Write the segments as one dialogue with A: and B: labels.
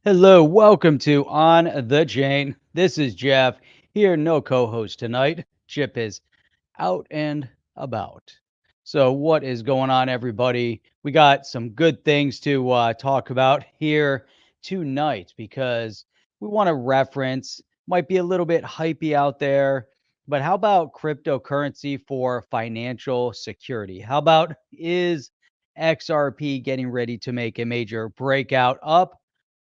A: Hello, welcome to On the Chain. This is Jeff here, no co host tonight. Chip is out and about. So, what is going on, everybody? We got some good things to talk about here tonight because we want to reference, might be a little bit hypey out there, but how about cryptocurrency for financial security? How about is XRP getting ready to make a major breakout up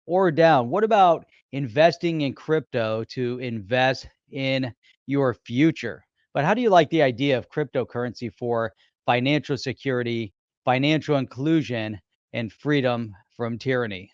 A: or down? What about investing in crypto to invest in your future? But how do you like the idea of cryptocurrency for financial security, financial inclusion, and freedom from tyranny?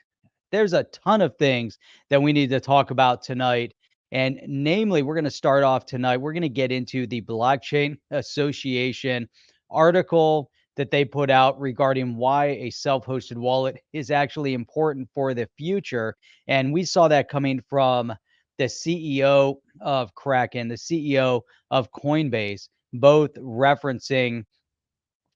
A: There's a ton of things that we need to talk about tonight. And namely, we're going to start off tonight. We're going to get into the Blockchain Association article that they put out regarding why a self hosted wallet is actually important for the future. And we saw that coming from the CEO of Kraken, the CEO of Coinbase, both referencing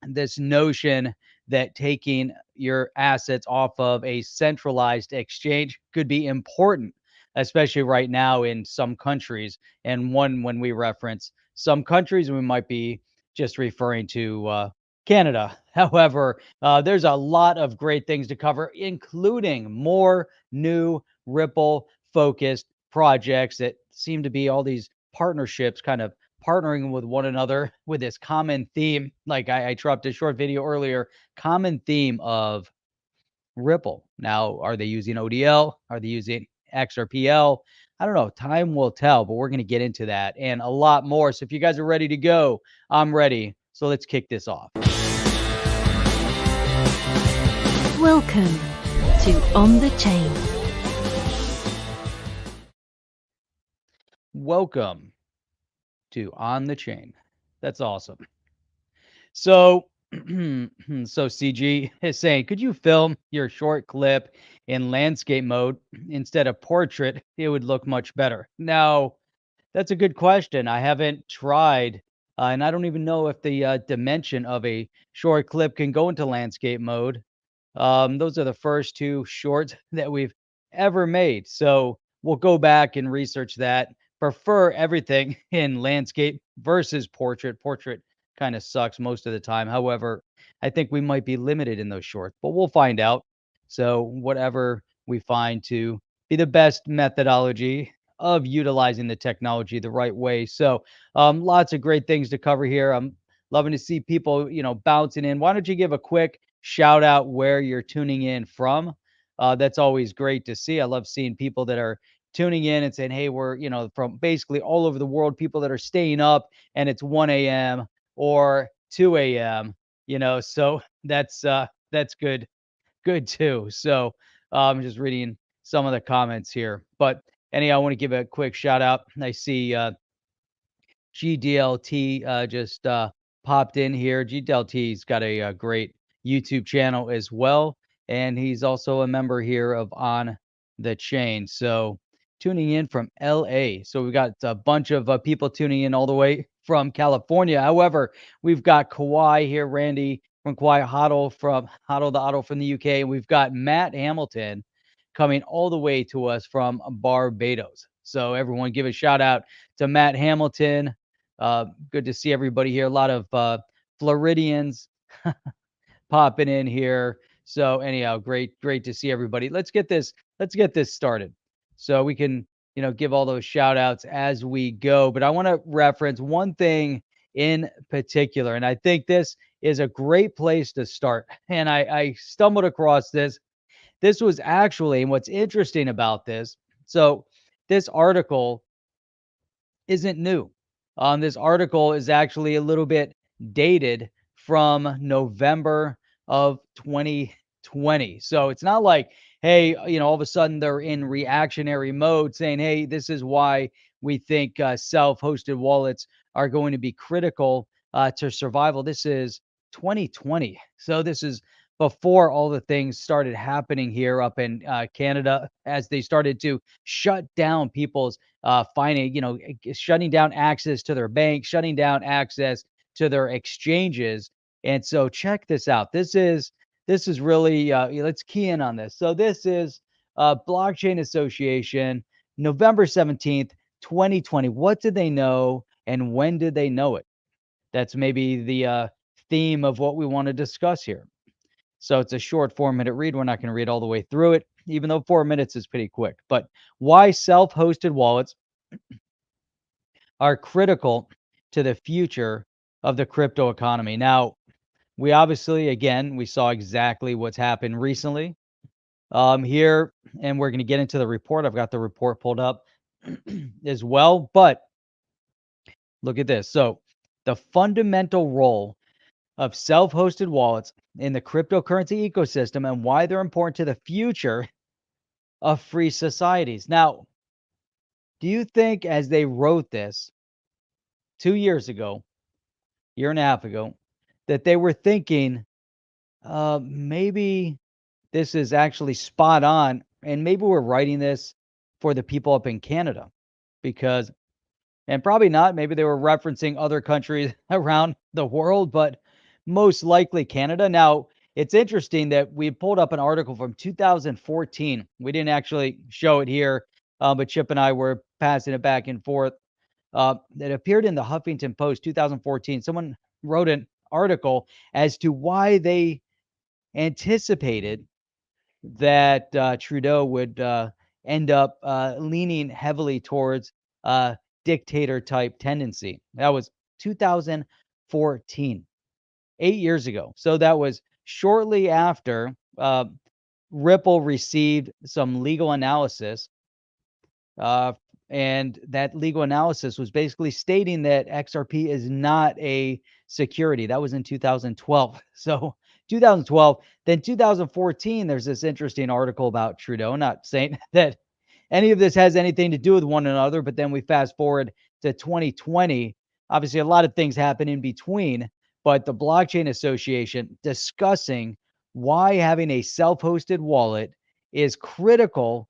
A: this notion that taking your assets off of a centralized exchange could be important, especially right now in some countries. And one, when we reference some countries, we might be just referring to Canada. However, there's a lot of great things to cover, including more new Ripple focused projects that seem to be all these partnerships kind of partnering with one another with this common theme. Like I dropped a short video earlier, common theme of Ripple. Now, are they using ODL? Are they using XRPL? I don't know. Time will tell, but we're going to get into that and a lot more. So if you guys are ready to go, I'm ready. So let's kick this off.
B: Welcome to On the Chain.
A: Welcome to On the Chain. That's awesome. So, so CG is saying, could you film your short clip in landscape mode instead of portrait? It would look much better. Now, that's a good question. I haven't tried, and I don't even know if the dimension of a short clip can go into landscape mode. Those are the first two shorts that we've ever made. So we'll go back and research that. Prefer everything in landscape versus portrait. Portrait kind of sucks most of the time. However, I think we might be limited in those shorts, but we'll find out. So whatever we find to be the best methodology of utilizing the technology the right way. So lots of great things to cover here. I'm loving to see people, bouncing in. Why don't you give a quick shout out where you're tuning in from? That's always great to see. I love seeing people that are tuning in and saying, "Hey, we're from basically all over the world." People that are staying up and it's 1 a.m. or 2 a.m. So that's good too. So I'm just reading some of the comments here, but anyhow, I want to give a quick shout out. I see GDLT just popped in here. GDLT's got a great YouTube channel as well, and he's also a member here of On the Chain. So tuning in from LA. So we've got a bunch of people tuning in all the way from California. However, we've got Kawhi here, Randy from Kawhi Huddle from Huddle the Huddle from the UK, and we've got Matt Hamilton coming all the way to us from Barbados. So everyone give a shout out to Matt Hamilton. Good to see everybody here. A lot of Floridians popping in here. So anyhow, great to see everybody. Let's get this started. So we can, give all those shout outs as we go. But I want to reference one thing in particular. And I think this is a great place to start. And I stumbled across this. This was actually, and what's interesting about this, so this article isn't new. This article is actually a little bit dated from November of 2020. So it's not like, hey, all of a sudden they're in reactionary mode saying, hey, this is why we think self hosted wallets are going to be critical to survival. This is 2020. So this is before all the things started happening here up in Canada as they started to shut down people's finding, shutting down access to their bank, shutting down access to their exchanges. And so check this out. This is really let's key in on this. So this is Blockchain Association, November 17th, 2020. What did they know and when did they know it? That's maybe the theme of what we want to discuss here. So it's a short 4-minute read. We're not going to read all the way through it, even though 4 minutes is pretty quick. But why self hosted wallets are critical to the future of the crypto economy. Now, we obviously, again, we saw exactly what's happened recently here, and we're going to get into the report. I've got the report pulled up as well. But look at this. So, the fundamental role of self hosted wallets in the cryptocurrency ecosystem and why they're important to the future of free societies. Now, do you think as they wrote this 2 years ago, year and a half ago, that they were thinking maybe this is actually spot on and maybe we're writing this for the people up in Canada? Because, and probably not, maybe they were referencing other countries around the world, but most likely Canada. Now, it's interesting that we pulled up an article from 2014. We didn't actually show it here, but Chip and I were passing it back and forth. That appeared in the Huffington Post 2014. Someone wrote an article as to why they anticipated that Trudeau would end up leaning heavily towards dictator type tendency. That was 2014, 8 years ago. So that was shortly after Ripple received some legal analysis. And that legal analysis was basically stating that XRP is not a security. That was in 2012. So 2012, then 2014, there's this interesting article about Trudeau. Not saying that any of this has anything to do with one another, but then we fast forward to 2020. Obviously, a lot of things happen in between, but the Blockchain Association discussing why having a self-hosted wallet is critical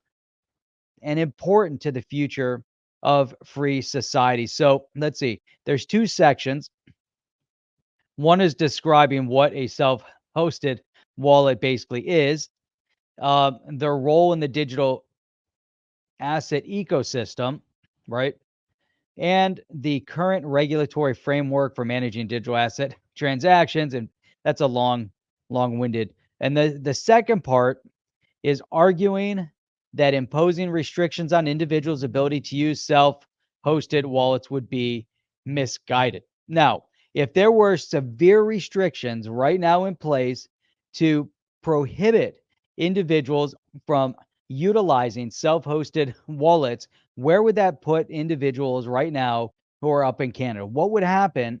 A: and important to the future of free society. So let's see. There's two sections. One is describing what a self-hosted wallet basically is, their role in the digital asset ecosystem, right? And the current regulatory framework for managing digital asset transactions. And that's a long-winded. And the second part is arguing that imposing restrictions on individuals' ability to use self-hosted wallets would be misguided. Now, if there were severe restrictions right now in place to prohibit individuals from utilizing self-hosted wallets, where would that put individuals right now who are up in Canada? What would happen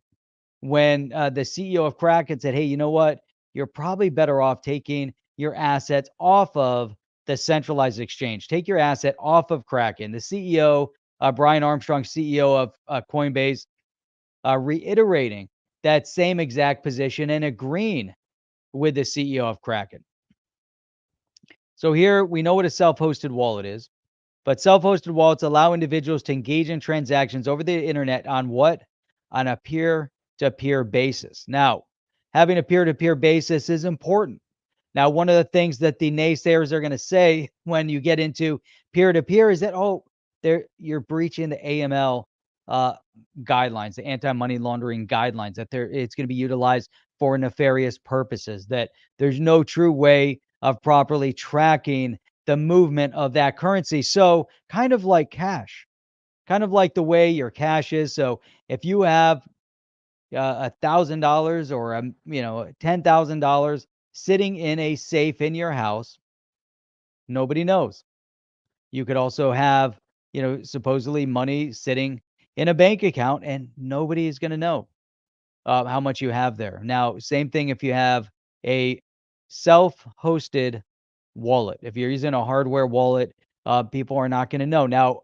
A: when the CEO of Kraken said, hey, you know what? You're probably better off taking your assets off of the centralized exchange. Take your asset off of Kraken. The CEO, Brian Armstrong, CEO of Coinbase, reiterating that same exact position and agreeing with the CEO of Kraken. So here we know what a self-hosted wallet is, but self-hosted wallets allow individuals to engage in transactions over the internet on what? On a peer-to-peer basis. Now, having a peer-to-peer basis is important. Now, one of the things that the naysayers are going to say when you get into peer-to-peer is that, oh, you're breaching the AML guidelines, the anti-money laundering guidelines, that it's going to be utilized for nefarious purposes, that there's no true way of properly tracking the movement of that currency. So kind of like cash, kind of like the way your cash is. So if you have $1,000 or $10,000 sitting in a safe in your house, nobody knows. You could also have, supposedly money sitting in a bank account and nobody is going to know how much you have there. Now, same thing if you have a self-hosted wallet. If you're using a hardware wallet, people are not going to know. Now,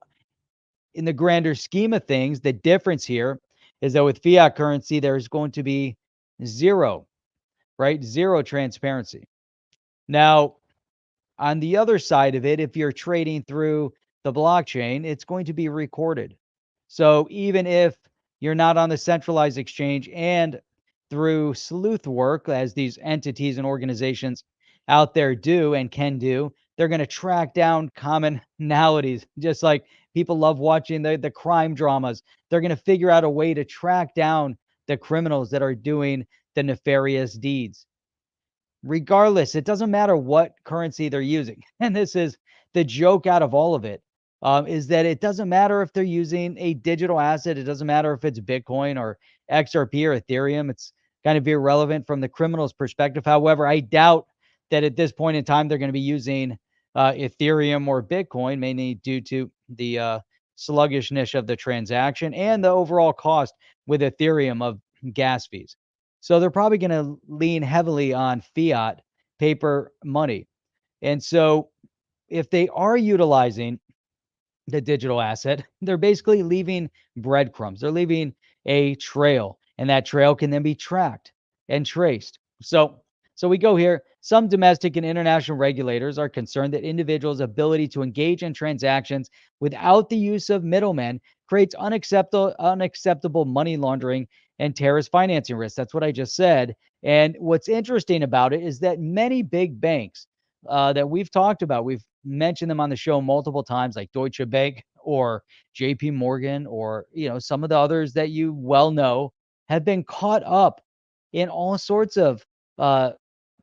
A: in the grander scheme of things, the difference here is that with fiat currency, there's going to be zero, right? Zero transparency. Now, on the other side of it, if you're trading through the blockchain, it's going to be recorded. So even if you're not on the centralized exchange and through sleuth work, as these entities and organizations out there do and can do, They're going to track down commonalities, just like people love watching the crime dramas. They're going to figure out a way to track down the criminals that are doing the nefarious deeds. Regardless, it doesn't matter what currency they're using. And this is the joke out of all of it, is that it doesn't matter if they're using a digital asset. It doesn't matter if it's Bitcoin or XRP or Ethereum. It's kind of irrelevant from the criminal's perspective. However, I doubt that at this point in time they're going to be using Ethereum or Bitcoin, mainly due to the sluggishness of the transaction and the overall cost with Ethereum of gas fees. So they're probably going to lean heavily on fiat paper money. And so if they are utilizing the digital asset, they're basically leaving breadcrumbs. They're leaving a trail, and that trail can then be tracked and traced. So we go here. Some domestic and international regulators are concerned that individuals' ability to engage in transactions without the use of middlemen creates unacceptable money laundering and terrorist financing risks. That's what I just said. And what's interesting about it is that many big banks that we've talked about, we've mentioned them on the show multiple times, like Deutsche Bank or JP Morgan, or some of the others that you well know, have been caught up in all sorts of uh,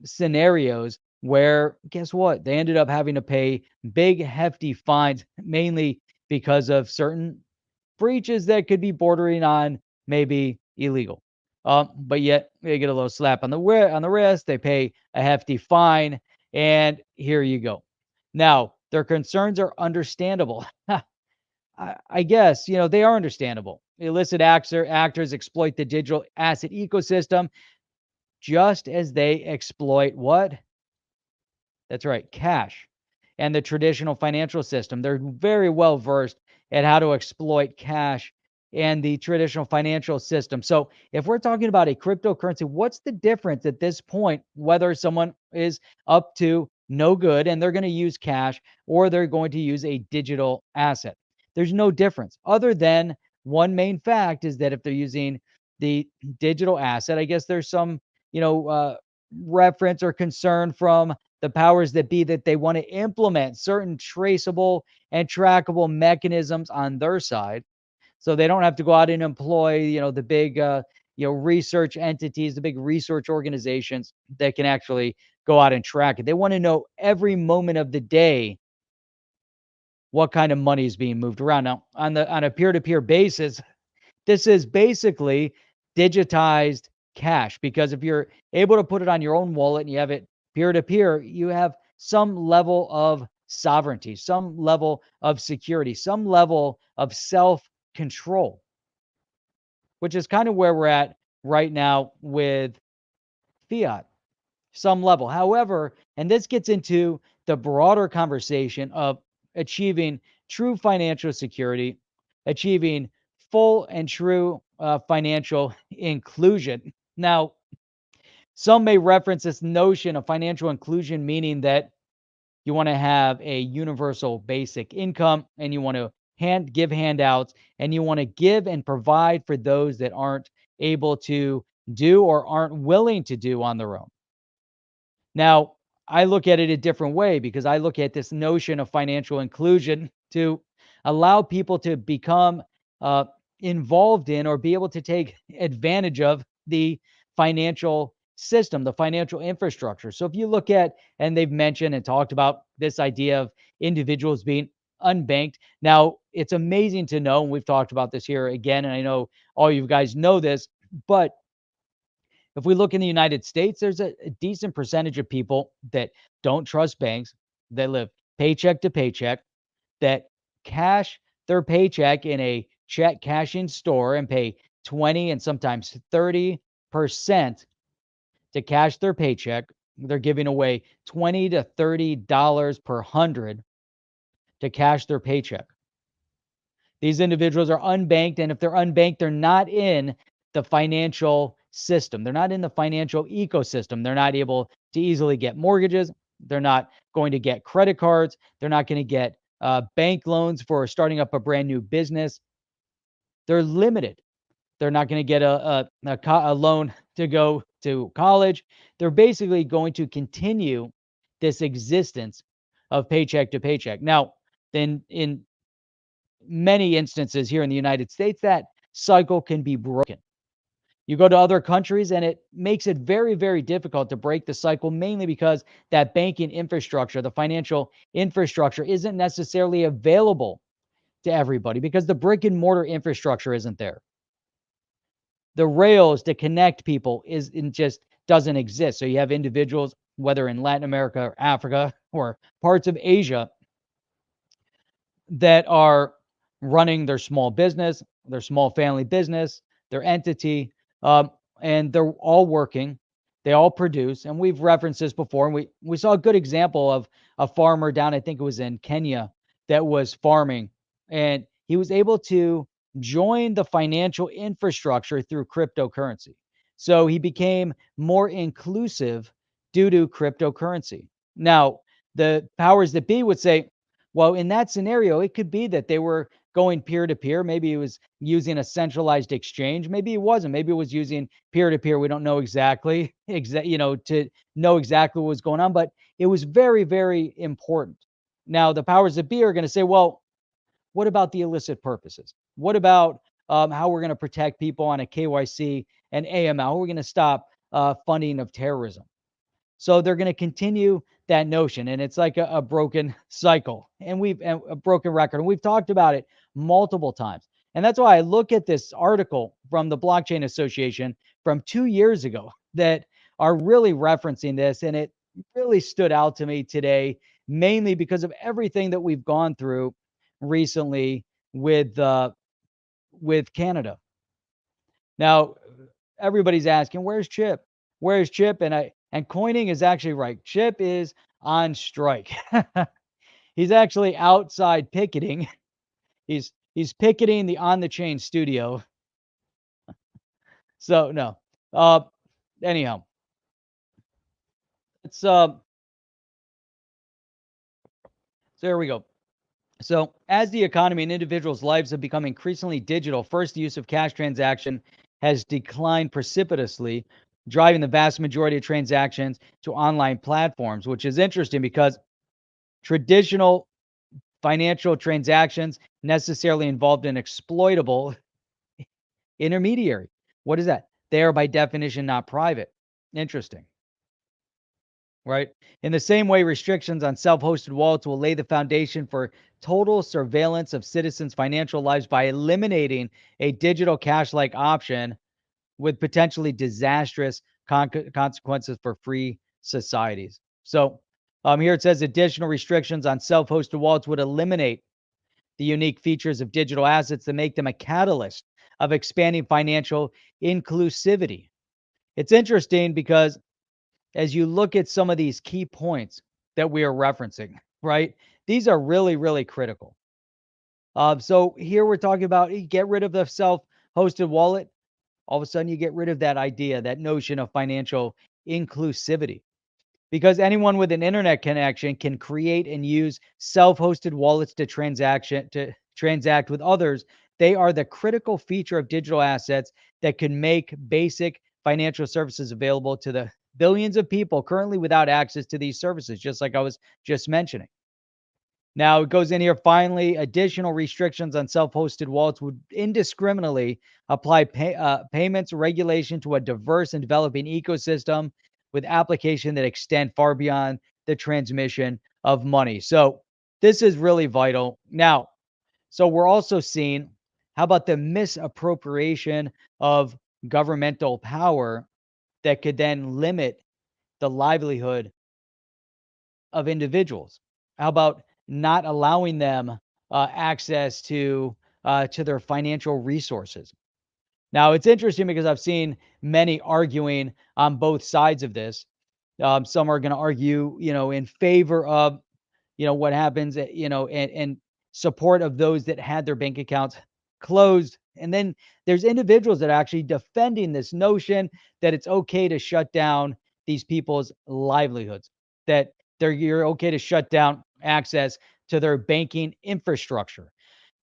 A: scenarios where, guess what, they ended up having to pay big hefty fines, mainly because of certain breaches that could be bordering on maybe illegal. But yet they get a little slap on the wrist, they pay a hefty fine, and here you go. Now, their concerns are understandable. I guess, they are understandable. Illicit actors exploit the digital asset ecosystem just as they exploit what? That's right, cash and the traditional financial system. They're very well versed at how to exploit cash and the traditional financial system. So, if we're talking about a cryptocurrency, what's the difference at this point whether someone is up to no good and they're going to use cash or they're going to use a digital asset? There's no difference other than one main fact is that if they're using the digital asset, I guess there's some, you know, uh, reference or concern from the powers that be that they want to implement certain traceable and trackable mechanisms on their side, so they don't have to go out and employ the big research entities, the big research organizations that can actually go out and track it. They want to know every moment of the day what kind of money is being moved around. Now on a peer-to-peer basis, this is basically digitized cash, because if you're able to put it on your own wallet and you have it peer to peer, you have some level of sovereignty, some level of security, some level of self control, which is kind of where we're at right now with fiat, some level. However, and this gets into the broader conversation of achieving true financial security, achieving full and true financial inclusion. Now, some may reference this notion of financial inclusion, meaning that you want to have a universal basic income and you want to give handouts and you want to give and provide for those that aren't able to do or aren't willing to do on their own. Now, I look at it a different way, because I look at this notion of financial inclusion to allow people to become uh, involved in or be able to take advantage of the financial system, the financial infrastructure. So if you look at, and they've mentioned and talked about this idea of individuals being unbanked. Now, it's amazing to know, and we've talked about this here again, and I know all you guys know this, but if we look in the United States, there's a decent percentage of people that don't trust banks, that live paycheck to paycheck, that cash their paycheck in a check cashing store and pay 20 and sometimes 30% to cash their paycheck. They're giving away 20 to $30 per hundred to cash their paycheck. These individuals are unbanked, and if they're unbanked, they're not in the financial system. They're not in the financial ecosystem. They're not able to easily get mortgages. They're not going to get credit cards. They're not going to get bank loans for starting up a brand new business. They're limited. They're not going to get a loan to go to college. They're basically going to continue this existence of paycheck to paycheck. Now, then in many instances here in the United States, that cycle can be broken. You go to other countries and it makes it very, very difficult to break the cycle, mainly because that banking infrastructure, the financial infrastructure, isn't necessarily available to everybody because the brick and mortar infrastructure isn't there. The rails to connect people is in just doesn't exist. So you have individuals, whether in Latin America or Africa or parts of Asia, that are running their small business, their small family business, their entity, um, and they're all working. They all produce, and we've referenced this before. And we saw a good example of a farmer down, I think it was in Kenya, that was farming, and he was able to join the financial infrastructure through cryptocurrency. So he became more inclusive due to cryptocurrency. Now, the powers that be would say, well, in that scenario, it could be that they were going peer to peer. Maybe he was using a centralized exchange. Maybe he wasn't. Maybe it was using peer to peer. We don't know exactly, to know exactly what was going on, but it was very, very important. Now, the powers that be are going to say, well, what about the illicit purposes? What about how we're going to protect people on a KYC and AML? How are we going to stop funding of terrorism? So they're going to continue that notion, and it's like a broken cycle, and a broken record, and we've talked about it multiple times. And that's why I look at this article from the Blockchain Association from 2 years ago that are really referencing this, and it really stood out to me today, mainly because of everything that we've gone through recently with Canada. Now, everybody's asking, "Where's Chip? Where's Chip?" And Coining is actually right. Chip is on strike. He's actually outside picketing. He's picketing the On the Chain studio. So no. Uh anyhow, it's so there we go. So, as the economy and individuals' lives have become increasingly digital, first, the use of cash transaction has declined precipitously, driving the vast majority of transactions to online platforms, which is interesting because traditional financial transactions necessarily involved an exploitable intermediary. What is that? They are by definition not private. Interesting, right? In the same way, restrictions on self hosted wallets will lay the foundation for total surveillance of citizens' financial lives by eliminating a digital cash like option with potentially disastrous consequences for free societies. So, here it says additional restrictions on self hosted wallets would eliminate the unique features of digital assets that make them a catalyst of expanding financial inclusivity. It's interesting because as you look at some of these key points that we are referencing, right? These are really, really critical. So here we're talking about get rid of the self-hosted wallet. All of a sudden, you get rid of that idea, that notion of financial inclusivity, because anyone with an internet connection can create and use self-hosted wallets to transact with others. They are the critical feature of digital assets that can make basic financial services available to the billions of people currently without access to these services, just like I was just mentioning. Now it goes in here. Finally, additional restrictions on self-hosted wallets would indiscriminately apply payments regulation to a diverse and developing ecosystem with application that extend far beyond the transmission of money. So this is really vital. Now, so we're also seeing, how about the misappropriation of governmental power that could then limit the livelihood of individuals? How about not allowing them access to their financial resources? Now, it's interesting because I've seen many arguing on both sides of this. Some are going to argue, in favor of, what happens, and support of those that had their bank accounts closed. And then there's individuals that are actually defending this notion that it's okay to shut down these people's livelihoods, that you're okay to shut down access to their banking infrastructure,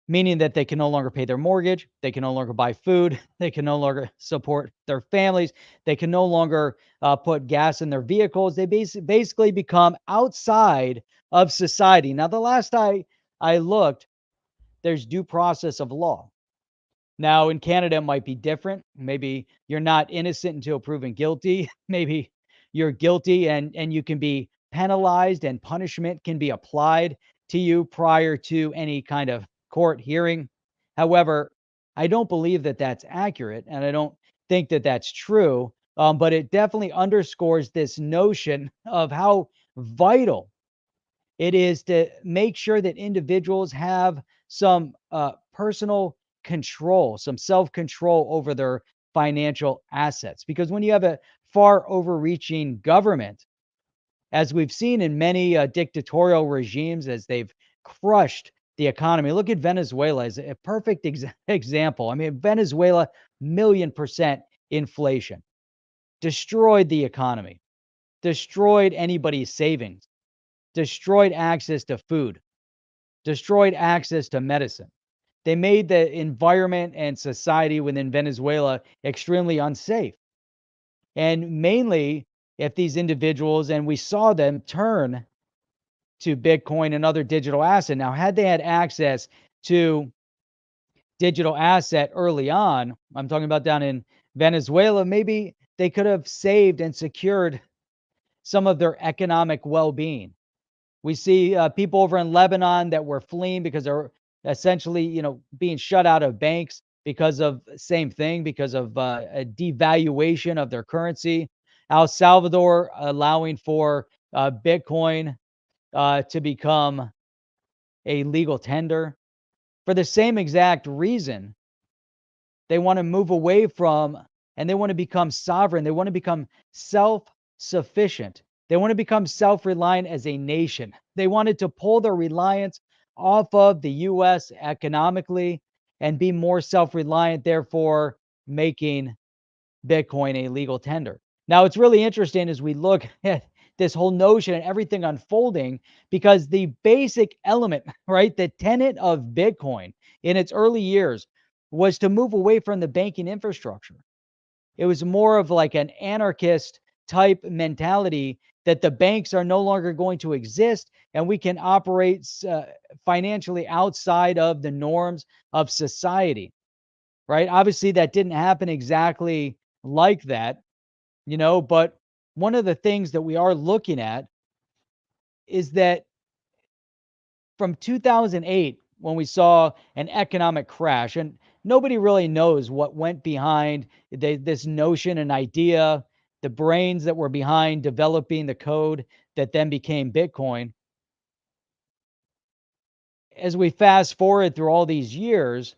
A: meaning that they can no longer pay their mortgage, they can no longer buy food, they can no longer support their families, they can no longer put gas in their vehicles. They basically become outside of society. Now, the last I looked, there's due process of law. Now, in Canada, it might be different. Maybe you're not innocent until proven guilty. Maybe you're guilty and you can be penalized and punishment can be applied to you prior to any kind of court hearing. However, I don't believe that that's accurate and I don't think that that's true. But it definitely underscores this notion of how vital it is to make sure that individuals have some personal control, some self control over their financial assets. Because when you have a far overreaching government, as we've seen in many dictatorial regimes, as they've crushed the economy, look at Venezuela as a perfect example. I mean, Venezuela, 1,000,000% inflation, destroyed the economy, destroyed anybody's savings, destroyed access to food, destroyed access to medicine. They made the environment and society within Venezuela extremely unsafe. And mainly, if these individuals, and we saw them turn to Bitcoin and other digital asset. Now, had they had access to digital asset early on, I'm talking about down in Venezuela, maybe they could have saved and secured some of their economic well being. We see people over in Lebanon that were fleeing because they're essentially, being shut out of banks because of same thing, because of a devaluation of their currency. El Salvador allowing for Bitcoin to become a legal tender for the same exact reason. They want to move away from and they want to become sovereign. They want to become self sufficient. They want to become self reliant as a nation. They wanted to pull their reliance off of the US economically and be more self reliant, therefore, making Bitcoin a legal tender. Now, it's really interesting as we look at this whole notion and everything unfolding because the basic element, right, the tenet of Bitcoin in its early years was to move away from the banking infrastructure. It was more of like an anarchist type mentality that the banks are no longer going to exist and we can operate financially outside of the norms of society, right? Obviously, that didn't happen exactly like that, but one of the things that we are looking at is that from 2008, when we saw an economic crash, and nobody really knows what went behind this notion and idea, the brains that were behind developing the code that then became Bitcoin. As we fast forward through all these years,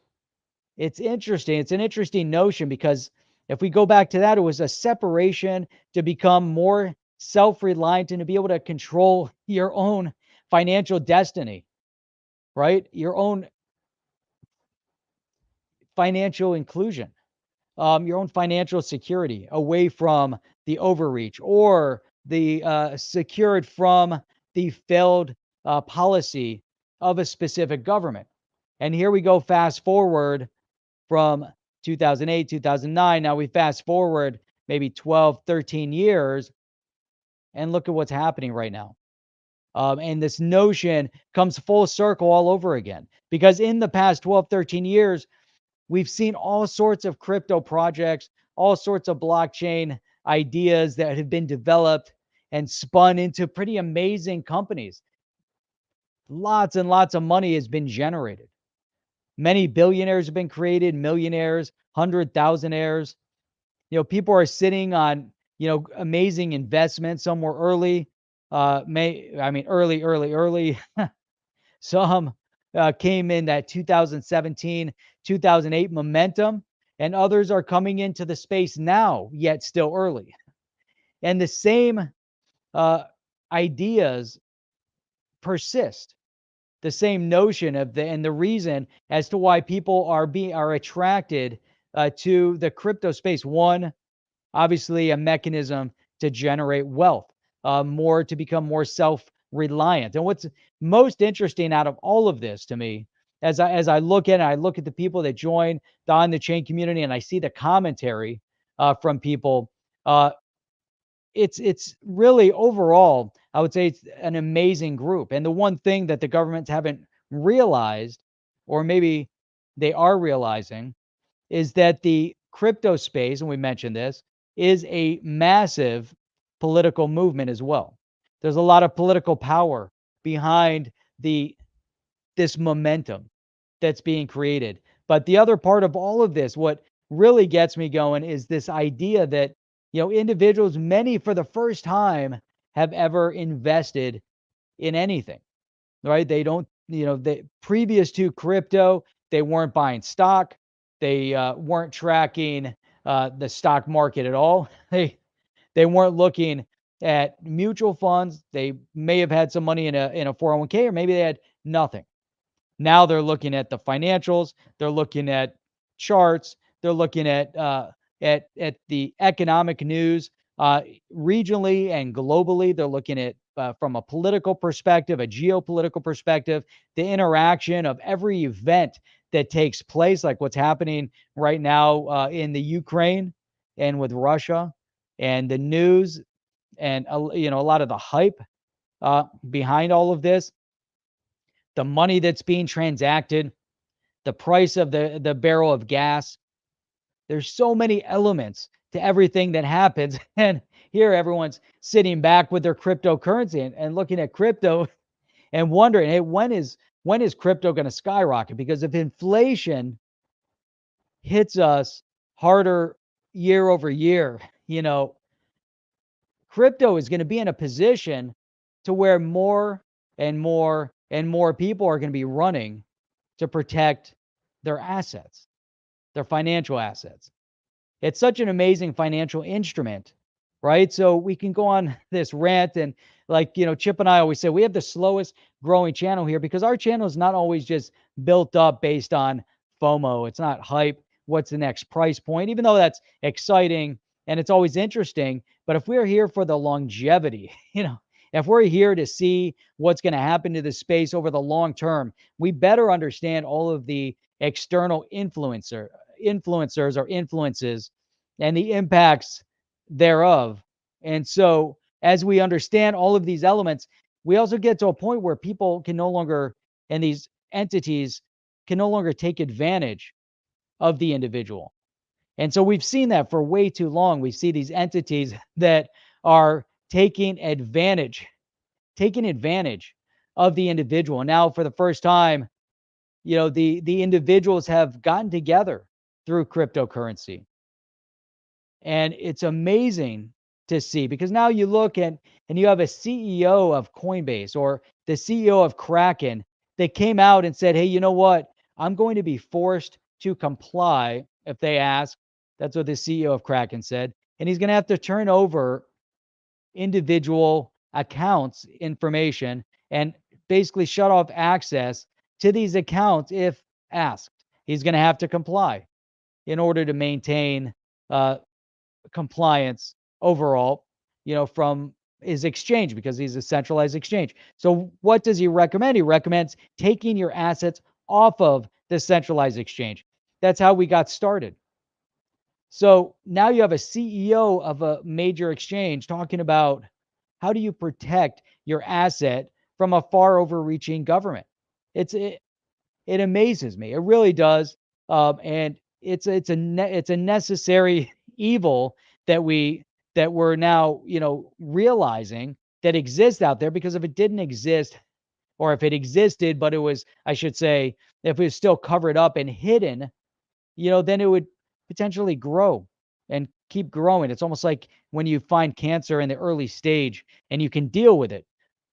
A: it's interesting. It's an interesting notion because if we go back to that, it was a separation to become more self reliant and to be able to control your own financial destiny, right? Your own financial inclusion, your own financial security away from the overreach or the secured from the failed policy of a specific government. And here we go, fast forward from 2008, 2009. Now we fast forward maybe 12, 13 years, and look at what's happening right now. And this notion comes full circle all over again because in the past 12, 13 years, we've seen all sorts of crypto projects, all sorts of blockchain ideas that have been developed and spun into pretty amazing companies. Lots and lots of money has been generated. Many billionaires have been created, millionaires, 100,000aires. People are sitting on, amazing investments. Some were early, early. Some came in that 2017, 2008 momentum, and others are coming into the space now, yet still early. And the same ideas persist. The same notion of the reason as to why people are attracted to the crypto space. One, obviously, a mechanism to generate wealth, more to become more self-reliant. And what's most interesting out of all of this to me, as I look at it, I look at the people that join the on the chain community, and I see the commentary from people. It's really overall I would say it's an amazing group. And the one thing that the governments haven't realized, or maybe they are realizing, is that the crypto space, and we mentioned this, is a massive political movement as well. There's a lot of political power behind the this momentum that's being created. But the other part of all of this, what really gets me going, is this idea that, individuals, many for the first time, have ever invested in anything, right? They don't, they previous to crypto, they weren't buying stock. They weren't tracking the stock market at all. They weren't looking at mutual funds. They may have had some money in a 401k, or maybe they had nothing. Now they're looking at the financials, they're looking at charts, they're looking at the economic news, regionally and globally. They're looking at, from a political perspective, a geopolitical perspective, the interaction of every event that takes place, like what's happening right now in the Ukraine and with Russia, and the news, and a lot of the hype behind all of this, the money that's being transacted, the price of the barrel of gas. There's so many elements to everything that happens. And here everyone's sitting back with their cryptocurrency and looking at crypto and wondering, hey, when is crypto going to skyrocket? Because if inflation hits us harder year over year, crypto is going to be in a position to where more and more and more people are going to be running to protect their assets, their financial assets. It's such an amazing financial instrument, right? So we can go on this rant, and like, Chip and I always say, we have the slowest growing channel here because our channel is not always just built up based on FOMO. It's not hype. What's the next price point? Even though that's exciting and it's always interesting, but if we're here for the longevity, if we're here to see what's going to happen to the space over the long term, we better understand all of the external influencers or influences and the impacts thereof. And so as we understand all of these elements, we also get to a point where people can no longer, and these entities can no longer take advantage of the individual. And so we've seen that for way too long. We see these entities that are taking advantage of the individual. Now, for the first time, the individuals have gotten together through cryptocurrency. And it's amazing to see, because now you look and you have a CEO of Coinbase or the CEO of Kraken that came out and said, hey, you know what? I'm going to be forced to comply if they ask. That's what the CEO of Kraken said. And he's going to have to turn over individual accounts information and basically shut off access to these accounts if asked. He's going to have to comply in order to maintain compliance overall, from his exchange, because he's a centralized exchange. So what does he recommend? He recommends taking your assets off of the centralized exchange. That's how we got started. So now you have a CEO of a major exchange talking about how do you protect your asset from a far overreaching government. It amazes me. It really does. And it's a necessary evil that we're now, realizing that exists out there, because if it didn't exist, or if it existed, but it was, I should say, if it was still covered up and hidden, then it would potentially grow and keep growing. It's almost like when you find cancer in the early stage and you can deal with it,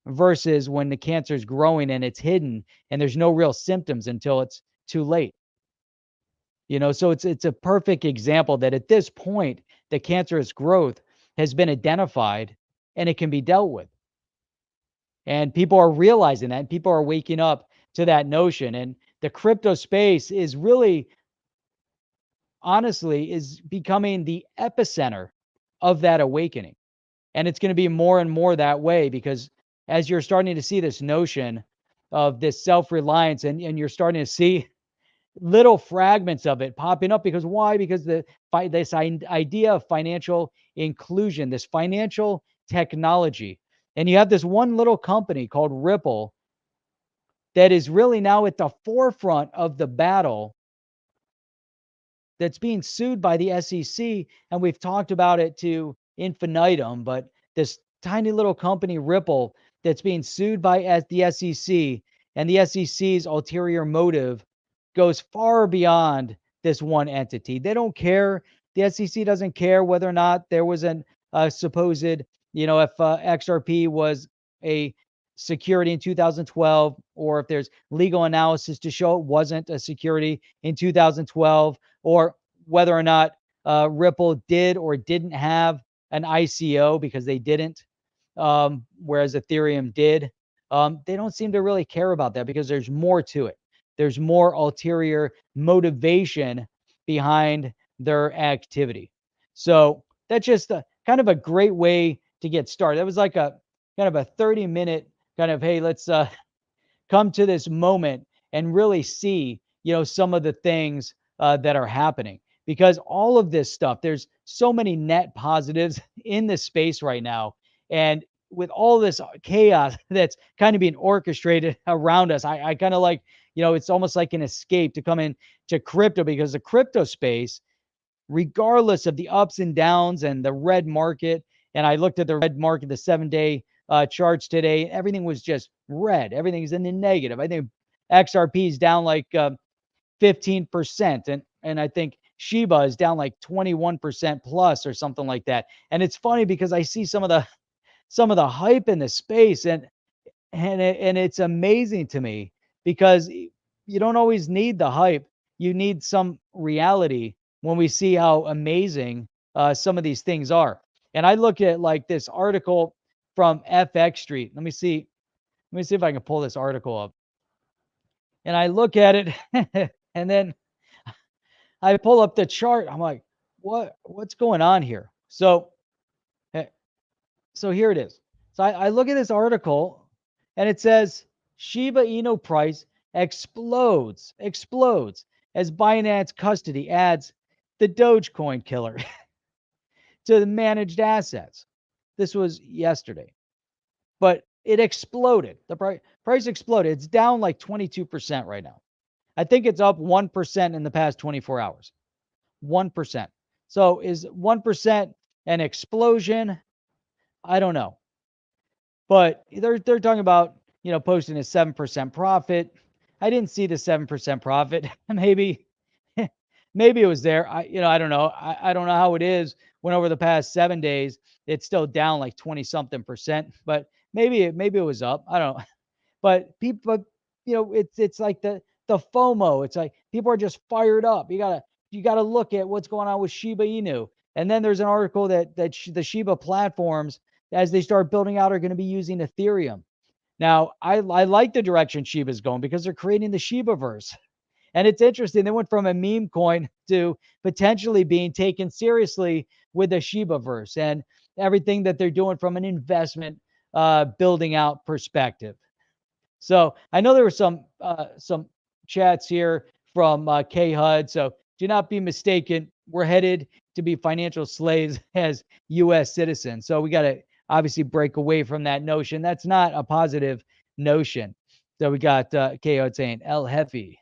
A: versus when the cancer is growing and it's hidden and there's no real symptoms until it's too late. So it's a perfect example that at this point, the cancerous growth has been identified and it can be dealt with. And people are realizing that, and people are waking up to that notion. And the crypto space is really, honestly, is becoming the epicenter of that awakening. And it's going to be more and more that way, because as you're starting to see this notion of this self-reliance, and you're starting to see little fragments of it popping up. Because why? Because this idea of financial inclusion, this financial technology, And you have this one little company called Ripple that is really now at the forefront of the battle that's being sued by the SEC. And we've talked about it to infinitum, but this tiny little company, Ripple, that's being sued by the SEC, and the SEC's ulterior motive goes far beyond this one entity. They don't care. The SEC doesn't care whether or not there was a supposed, if XRP was a security in 2012, or if there's legal analysis to show it wasn't a security in 2012, or whether or not Ripple did or didn't have an ICO, because they didn't, whereas Ethereum did. They don't seem to really care about that because there's more to it. There's more ulterior motivation behind their activity. So that's just kind of a great way to get started. That was like a kind of a 30-minute kind of, hey, let's come to this moment and really see, some of the things that are happening, because all of this stuff, there's so many net positives in this space right now. And with all this chaos that's kind of being orchestrated around us, I kind of like, it's almost like an escape to come in to crypto, because the crypto space, regardless of the ups and downs and the red market, and I looked at the red market, the 7-day charts today, everything was just red. Everything's in the negative. I think XRP is down like 15%. And I think Shiba is down like 21% plus or something like that. And it's funny because I see some of the hype in the space, and it's amazing to me, because you don't always need the hype. You need some reality when we see how amazing some of these things are. And I look at like this article from FX Street. Let me see if I can pull this article up. And I look at it and then I pull up the chart. I'm like, what's going on here? So here it is. So I look at this article, and it says Shiba Inu price explodes as Binance custody adds the Dogecoin killer to the managed assets. This was yesterday, but it exploded. The price exploded. It's down like 22% right now. I think it's up 1% in the past 24 hours. 1%. So is 1% an explosion? I don't know. But they're talking about, posting a 7% profit. I didn't see the 7% profit. Maybe it was there. I don't know. I don't know how it is when over the past 7 days it's still down like 20 something percent, but maybe it was up. I don't know. But people, it's like the FOMO. It's like people are just fired up. You gotta look at what's going on with Shiba Inu. And then there's an article that the Shiba platforms, as they start building out, are going to be using Ethereum. Now, I like the direction Shiba's going, because they're creating the Shibaverse. And it's interesting. They went from a meme coin to potentially being taken seriously with the Shibaverse and everything that they're doing from an investment building out perspective. So I know there were some chats here from K HUD. So do not be mistaken. We're headed to be financial slaves as U.S. citizens. So we got to obviously break away from that notion. That's not a positive notion. So we got K HUD saying El Jefe.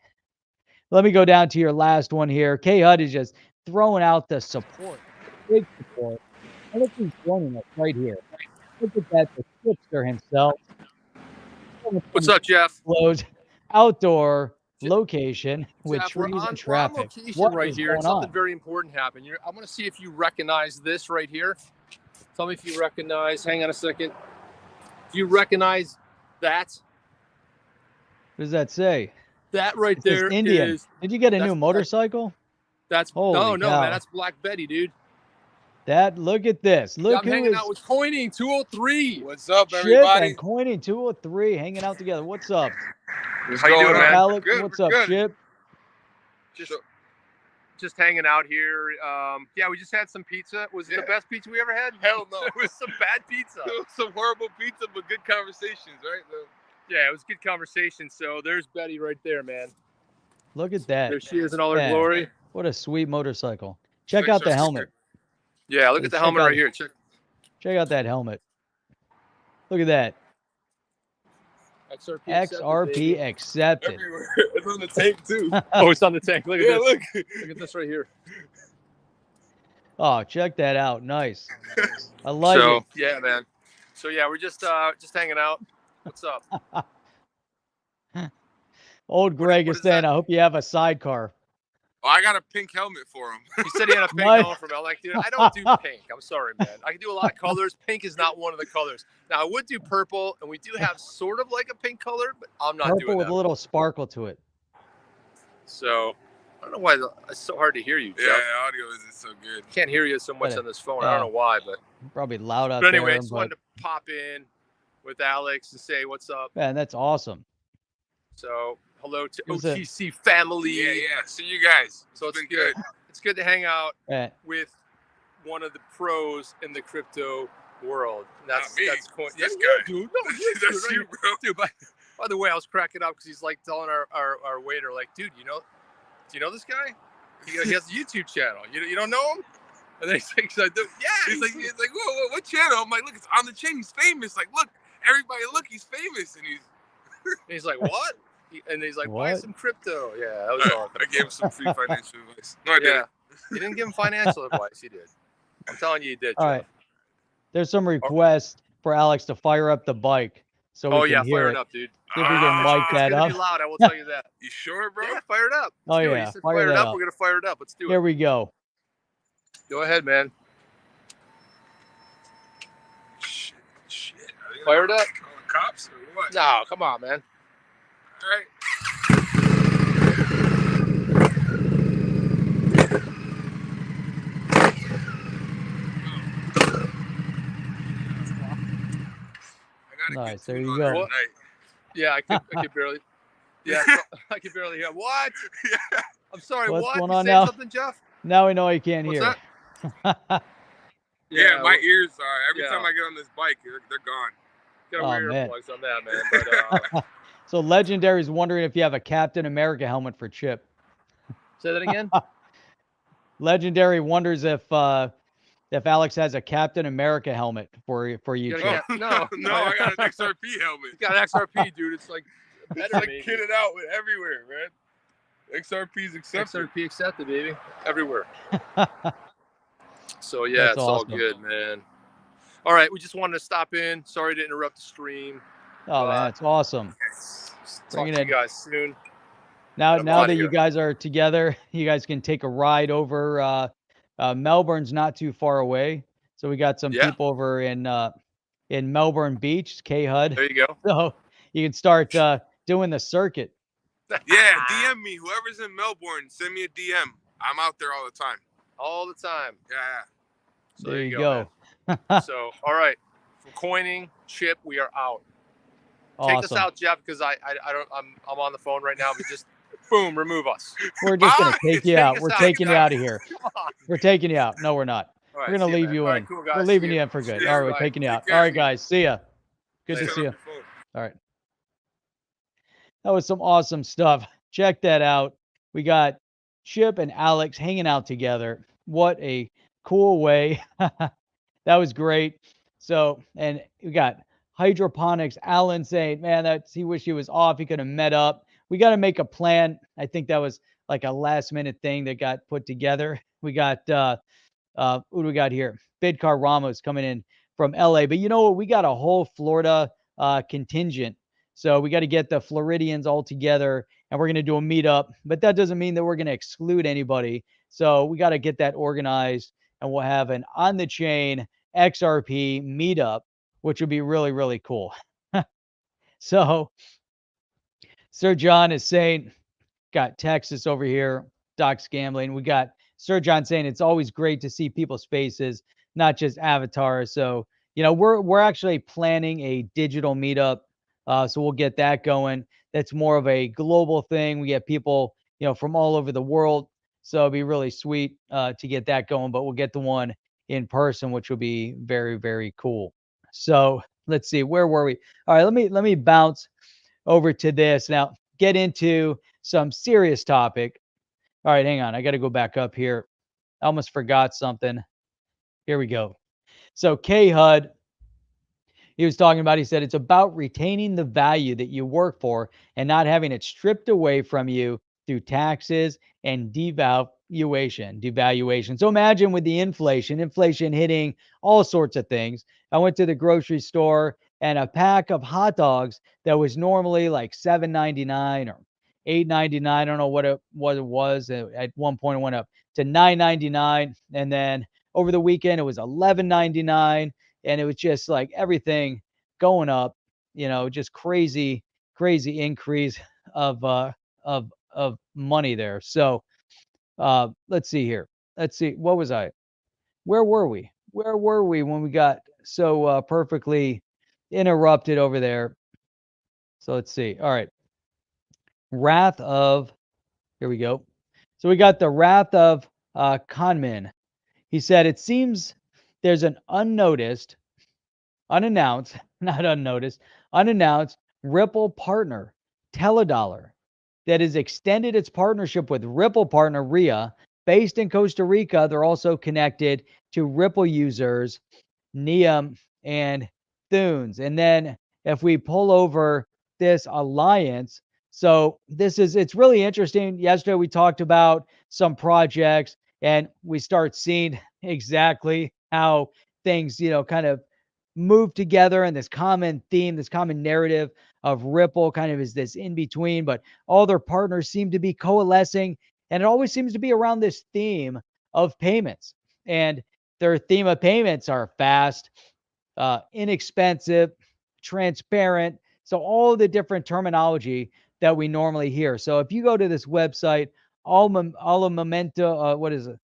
A: Let me go down to your last one here. K HUD is just throwing out the support, big support. And look who's joining us right here. Look at that, the tipster himself.
C: What's up, Jeff?
A: Outdoor location with
C: Jeff,
A: trees and
C: we're on
A: traffic.
C: location
A: What
C: right
A: is
C: here,
A: going
C: and something
A: on?
C: very important happened. I'm going to see if you recognize this right here. Tell me if you recognize. Hang on a second. Do you recognize that?
A: What does that say?
C: That right
A: It says
C: there
A: Indian.
C: is.
A: Did you get a new motorcycle?
C: That's
A: Holy
C: no,
A: cow.
C: man. That's Black Betty, dude.
A: Look at this. Look,
C: I'm hanging out with Coining 203.
D: What's up,
A: Chip
D: everybody?
A: and Coining 203 hanging out together. What's up?
C: How you doing, man?
A: Alec,
D: Good,
A: what's
D: we're
A: up,
D: good.
A: Chip?
C: Just hanging out here. Yeah, we just had some pizza. Was it the best pizza we ever had?
D: Hell no.
C: It was some bad pizza.
D: It was some horrible pizza, but good conversations, right?
C: Yeah, it was good conversation. So there's Betty right there, man.
A: Look at that.
C: There she is in all her
A: Man,
C: glory.
A: What a sweet motorcycle. Check out the helmet.
C: Yeah, look at the helmet right here.
A: Check out that helmet. Look at that.
C: XRP accepted, baby.
A: XRP accepted.
D: Everywhere. It's on the tank too.
C: Oh, it's on the tank. Look at
D: Yeah,
C: this.
D: look.
C: Look at this right here.
A: Oh, check that out. Nice. I like
C: So
A: it.
C: yeah, man. So yeah, we're just hanging out. What's up?
A: Old Greg
D: what
A: is
D: is
A: saying,
D: that?
A: I hope you have a sidecar.
D: Oh, I got a pink helmet for him.
C: He said he had a pink
A: Nice.
C: helmet from L. Like, dude, I don't do pink. I'm sorry, man. I can do a lot of colors. Pink is not one of the colors. Now I would do purple, and we do have sort of like a pink color, but I'm not
A: Purple
C: doing
A: with
C: that.
A: a little sparkle to it.
C: So I don't know why it's so hard to hear you, Jeff.
D: Yeah, the audio isn't so good.
C: Can't hear you so much
A: But,
C: on this phone. I don't know why, but
A: Probably loud out
C: anyway, I
A: there.
C: just wanted to pop in with Alex and say what's up.
A: Man, that's awesome.
C: So hello to
A: It was a-
C: OTC family.
D: Yeah, yeah. See you guys.
C: So it's
D: been
C: good. It's good to hang out
A: Eh,
C: with one of the pros in the crypto world. And
D: Not me.
C: that's cool.
D: This
C: Yeah,
D: guy.
C: dude. No,
D: That's you, bro.
C: Dude, by the way, I was cracking up because he's like telling our waiter, like, dude, do you know this guy? He has a YouTube channel. You don't know him? And then he's like, yeah.
D: He's like, whoa, what channel? I'm like, look, it's on the chain. He's famous. Like, look, everybody, look, he's famous. And
C: he's like, what? And he's like, buy
A: What?
C: some crypto. Yeah, that was all.
D: I gave him some free financial advice. No, I didn't.
C: Yeah, he didn't give him financial advice. He did. I'm telling you, he did.
A: all
C: Jeff.
A: right. There's some requests for Alex to fire up the bike so we
C: Oh
A: can
C: yeah,
A: hear
C: fire
A: it.
C: it up, dude.
A: See if we can mic
C: It's
A: that
C: gonna
A: up.
C: be loud. I will tell you that.
D: You sure, bro?
C: Yeah, fire it up.
A: Oh,
C: Let's do it.
A: yeah,
C: He said,
A: fire
C: fire it
A: that
C: up.
A: up.
C: We're gonna fire it up. Let's do
A: Here
C: it.
A: we go.
C: Go ahead, man.
D: Shit. Are they
C: Fire it up.
D: calling cops or what?
C: No, come on, man.
D: All right. I gotta
A: Nice,
D: get
A: there
D: tuned
A: you
D: on
A: go.
D: there
C: What?
D: tonight.
C: Yeah, I could barely. Yeah, I could barely hear. What?
D: Yeah.
C: I'm sorry.
A: What's
C: what?
A: going
C: You
A: on
C: saying
A: now?
C: something, Jeff?
A: Now we know you can't
C: What's
A: hear.
C: that?
D: Yeah, my
C: well,
D: ears are. Every
C: yeah.
D: time I get on this bike, they're gone.
C: gotta
A: Oh,
C: wear
A: man.
C: earplugs on that, man. But
A: So Legendary's wondering if you have a Captain America helmet for Chip.
C: say that again.
A: Legendary wonders if Alex has a Captain America helmet for you,
C: You
A: Chip.
C: gotta
D: Oh,
C: No.
D: no, I got an XRP helmet.
C: You got XRP, dude. It's like
D: It's
C: better,
D: like
C: maybe.
D: kitted out with everywhere, man. XRP's accepted.
C: XRP accepted, baby. Everywhere. So yeah,
A: That's
C: it's
A: awesome.
C: all good, man. All right, we just wanted to stop in. Sorry to interrupt the stream.
A: Oh man, it's awesome.
C: Talk
A: Bring it
C: to you
A: in.
C: guys soon.
A: Now
C: I'm
A: now
C: outta
A: that you
C: here.
A: guys are together, you guys can take a ride over. Melbourne's not too far away, so we got some
C: Yeah.
A: people over in Melbourne Beach, K-Hud.
C: There you go.
A: So you can start doing the circuit.
D: Yeah, DM me. Whoever's in Melbourne, send me a DM. I'm out there all the time.
C: All the time.
D: Yeah.
C: So
A: There you go.
C: man. So all right, from coining Chip, we are out. Take us
A: Awesome.
C: out, Jeff, because I'm on the phone right now. But just boom, remove us.
A: We're just gonna
D: Bye.
A: take you
C: Take
A: out.
C: us
A: We're
C: out,
A: taking you
C: guys.
A: out of here.
C: Come on.
A: We're taking you out. No, we're not.
C: All right,
A: We're gonna
C: see
A: leave
C: man.
A: you
C: All
A: in.
C: right, cool, guys.
A: We're
C: See
A: leaving
C: ya.
A: you in for good.
D: See
A: All
D: ya.
A: right, we're
C: Bye.
A: taking you out.
D: Take
A: All
D: care.
A: right, guys. See ya. Good
C: Later.
A: to see you.
D: Turn off your phone.
A: All right. That was some awesome stuff. Check that out. We got Chip and Alex hanging out together. What a cool way. That was great. So, and we got hydroponics. Alan saying, man, he wish he was off. He could have met up. We got to make a plan. I think that was like a last minute thing that got put together. We got, who do we got here? Bidcar Ramos coming in from LA. But you know what? We got a whole Florida contingent. So we got to get the Floridians all together and we're going to do a meetup. But that doesn't mean that we're going to exclude anybody. So we got to get that organized and we'll have an on the chain XRP meetup, which would be really, really cool. So Sir John is saying, got Texas over here, Doc's gambling. We got Sir John saying it's always great to see people's faces, not just avatars. So, you know, we're actually planning a digital meetup. So we'll get that going. That's more of a global thing. We get people, you know, from all over the world. So it'd be really sweet to get that going, but we'll get the one in person, which will be very, very cool. So let's see, where were we? All right, let me bounce over to this now. Get into some serious topic. All right, hang on. I got to go back up here. I almost forgot something. Here we go. So K-Hud, he was talking about, he said, it's about retaining the value that you work for and not having it stripped away from you through taxes and devaluation. So imagine with the inflation hitting all sorts of things. I went to the grocery store and a pack of hot dogs that was normally like $7.99 or $8.99. I don't know what it was. At one point it went up to $9.99, and then over the weekend it was $11.99, and it was just like everything going up. Just crazy increase of money there. So let's see here. Let's see. What was I? Where were we? Where were we when we got so perfectly interrupted over there? So let's see. All right. Wrath of, here we go. So we got the Wrath of Kahneman. He said, it seems there's an unannounced, not unnoticed, unannounced Ripple partner, Teledolar, that has extended its partnership with Ripple partner RIA, based in Costa Rica. They're also connected to Ripple users, Neum and Thunes. And then if we pull over this alliance, so it's really interesting. Yesterday we talked about some projects and we start seeing exactly how things, kind of move together, and this common theme, this common narrative of Ripple kind of is this in between, but all their partners seem to be coalescing, and it always seems to be around this theme of payments. And their theme of payments are fast, inexpensive, transparent. So all the different terminology that we normally hear. So if you go to this website, Alamento, what is it?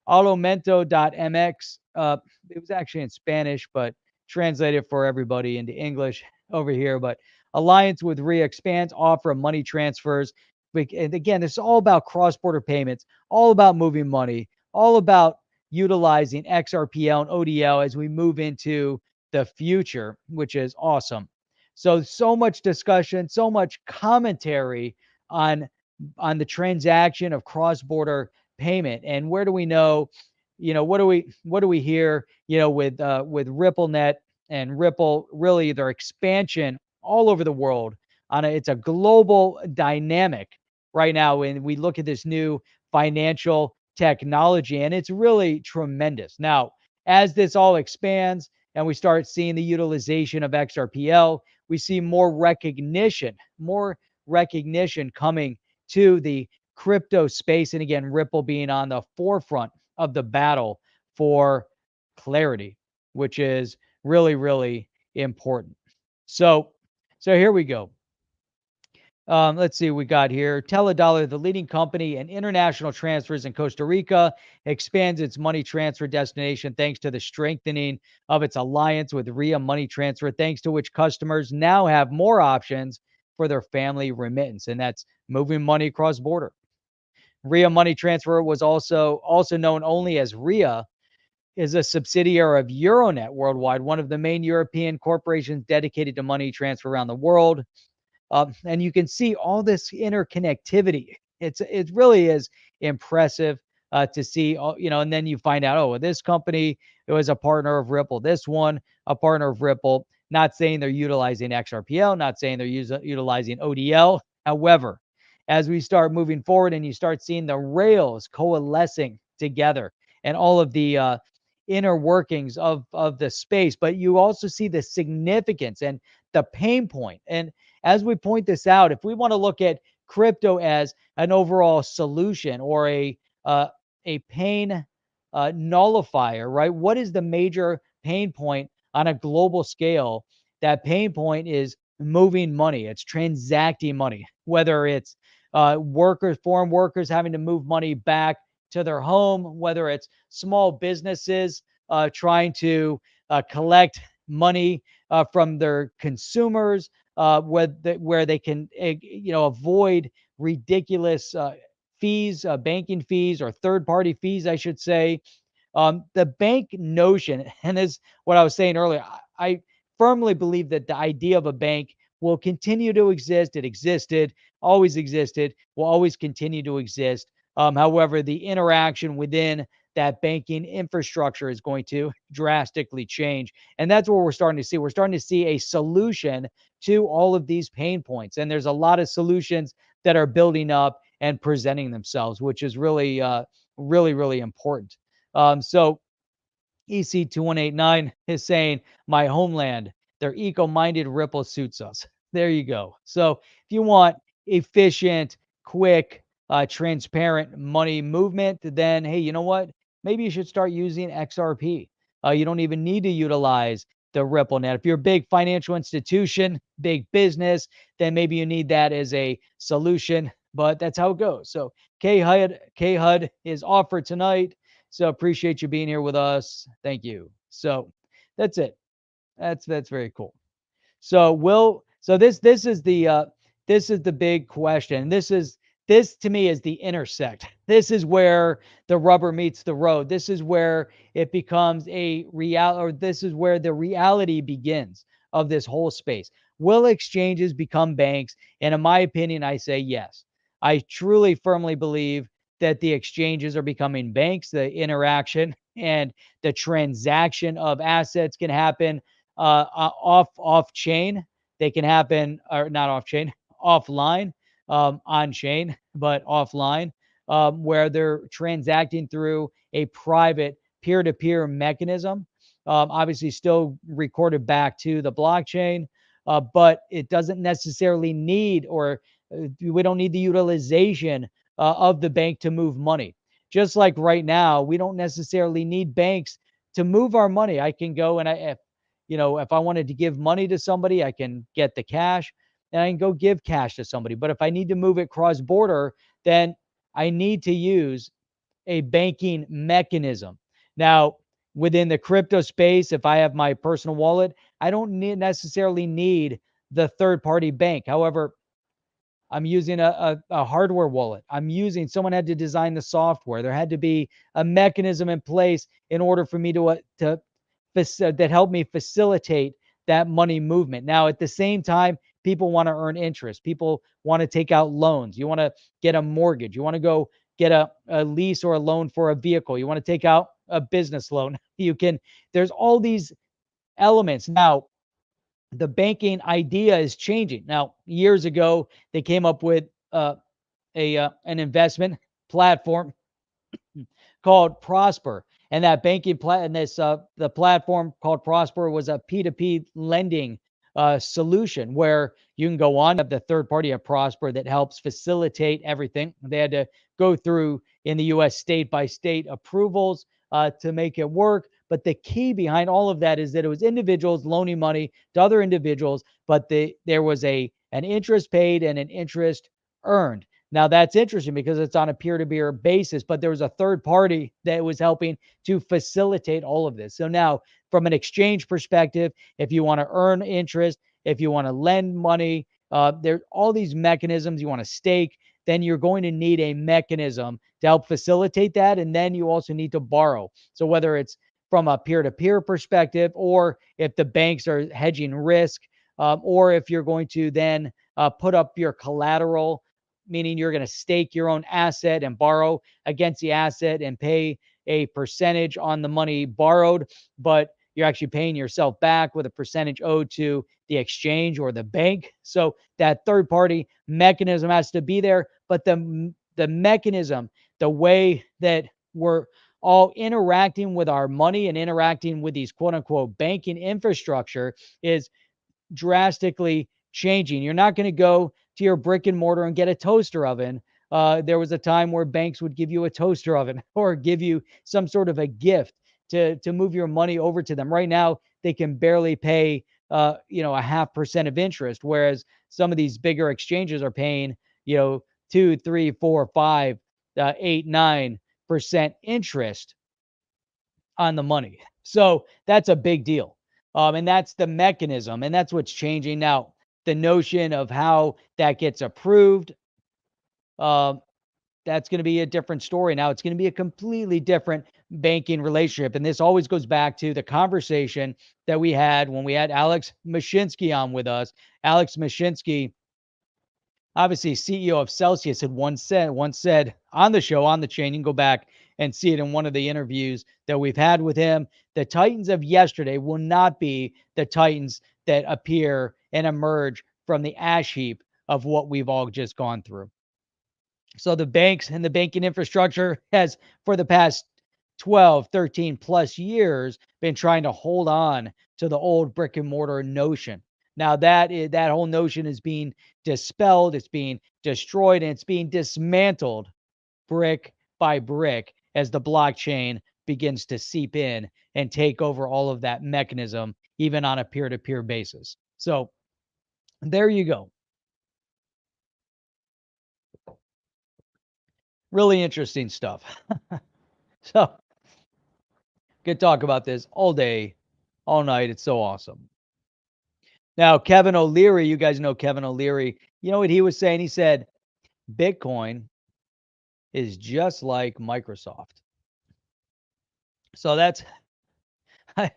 A: Alamento.mx. It was actually in Spanish, but translated for everybody into English over here. But alliance with RIA expands offer of money transfers. And again, it's all about cross-border payments, all about moving money, all about utilizing XRPL and ODL as we move into the future, which is awesome. So much discussion, so much commentary on the transaction of cross-border payment. And where do we know, what do we hear, with RippleNet and Ripple, really their expansion all over the world it's a global dynamic right now when we look at this new financial technology, and it's really tremendous. Now, as this all expands and we start seeing the utilization of XRPL, we see more recognition coming to the crypto space. And again, Ripple being on the forefront of the battle for clarity, which is really, really important. So here we go. Let's see what we got here. Teledolar, the leading company in international transfers in Costa Rica, expands its money transfer destination thanks to the strengthening of its alliance with RIA Money Transfer, thanks to which customers now have more options for their family remittance, and that's moving money across border. RIA Money Transfer was also known only as RIA, is a subsidiary of Euronet Worldwide, one of the main European corporations dedicated to money transfer around the world. And you can see all this interconnectivity. It really is impressive to see. And then you find out, oh, this company, it was a partner of Ripple. This one, a partner of Ripple. Not saying they're utilizing XRPL, not saying they're utilizing ODL. However, as we start moving forward and you start seeing the rails coalescing together and all of the inner workings of the space, but you also see the significance and the pain point. And as we point this out, if we want to look at crypto as an overall solution or a pain nullifier, right? What is the major pain point on a global scale? That pain point is moving money. It's transacting money, whether it's foreign workers having to move money back to their home, whether it's small businesses trying to collect money from their consumers, where they can avoid ridiculous fees, banking fees, or third-party fees, I should say. The bank notion, and as what I was saying earlier, I firmly believe that the idea of a bank will continue to exist. It existed, always existed, will always continue to exist. However, the interaction within that banking infrastructure is going to drastically change. And that's what we're starting to see. We're starting to see a solution to all of these pain points. And there's a lot of solutions that are building up and presenting themselves, which is really, really important. So EC2189 is saying, my homeland, their eco-minded Ripple suits us. There you go. So if you want efficient, quick, transparent money movement, then hey, you know what? Maybe you should start using XRP. You don't even need to utilize the Ripple net. If you're a big financial institution, big business, then maybe you need that as a solution. But that's how it goes. So K-HUD is offered tonight. So appreciate you being here with us. Thank you. So that's it. That's very cool. So this is the big question. This to me is the intersect. This is where the rubber meets the road. This is where it becomes a real, or this is where the reality begins of this whole space. Will exchanges become banks? And in my opinion, I say yes. I truly firmly believe that the exchanges are becoming banks. The interaction and the transaction of assets can happen off chain. They can happen, or not off chain, offline, on chain, but offline, where they're transacting through a private peer-to-peer mechanism. Obviously, still recorded back to the blockchain, but it doesn't necessarily need, or we don't need the utilization of the bank to move money. Just like right now, we don't necessarily need banks to move our money. I can go and if I wanted to give money to somebody, I can get the cash and I can go give cash to somebody. But if I need to move it cross border, then I need to use a banking mechanism. Now, within the crypto space, if I have my personal wallet, I don't necessarily need the third party bank. However, I'm using a hardware wallet. Someone had to design the software. There had to be a mechanism in place in order for me that helped me facilitate that money movement. Now, at the same time, people want to earn interest. People want to take out loans. You want to get a mortgage. You want to go get a lease or a loan for a vehicle. You want to take out a business loan. There's all these elements. Now, the banking idea is changing. Now, years ago, they came up with an investment platform called Prosper, and that the platform called Prosper was a P2P lending solution where you can go on, have the third party of Prosper that helps facilitate everything. They had to go through in the U.S. state by state approvals to make it work. But the key behind all of that is that it was individuals loaning money to other individuals, but there was an interest paid and an interest earned. Now that's interesting because it's on a peer-to-peer basis, but there was a third party that was helping to facilitate all of this. So now from an exchange perspective, if you want to earn interest, if you want to lend money, there are all these mechanisms. You want to stake, then you're going to need a mechanism to help facilitate that. And then you also need to borrow. So whether it's from a peer-to-peer perspective, or if the banks are hedging risk, or if you're going to then put up your collateral, meaning you're going to stake your own asset and borrow against the asset and pay a percentage on the money borrowed, but you're actually paying yourself back with a percentage owed to the exchange or the bank. So that third party mechanism has to be there, but the mechanism, the way that we're all interacting with our money and interacting with these quote unquote banking infrastructure is drastically changing. You're not going to go to your brick and mortar and get a toaster oven. There was a time where banks would give you a toaster oven or give you some sort of a gift to move your money over to them. Right now, they can barely pay, a 0.5% of interest, whereas some of these bigger exchanges are paying, 2, 3, 4, 5, 8, 9% interest on the money. So that's a big deal. And that's the mechanism, and that's what's changing now. The notion of how that gets approved, that's going to be a different story. Now it's going to be a completely different banking relationship. And this always goes back to the conversation that we had when we had Alex Mashinsky on with us. Alex Mashinsky, obviously CEO of Celsius, had once said on the show, on the chain, you can go back and see it in one of the interviews that we've had with him. The Titans of yesterday will not be the Titans that appear and emerge from the ash heap of what we've all just gone through. So the banks and the banking infrastructure has, for the past 12, 13 plus years, been trying to hold on to the old brick and mortar notion. Now that whole notion is being dispelled, it's being destroyed, and it's being dismantled brick by brick as the blockchain begins to seep in and take over all of that mechanism, even on a peer-to-peer basis. So there you go. Really interesting stuff. So could talk about this all day, all night. It's so awesome. Now, Kevin O'Leary, you guys know Kevin O'Leary. You know what he was saying? He said, Bitcoin is just like Microsoft. So that's, I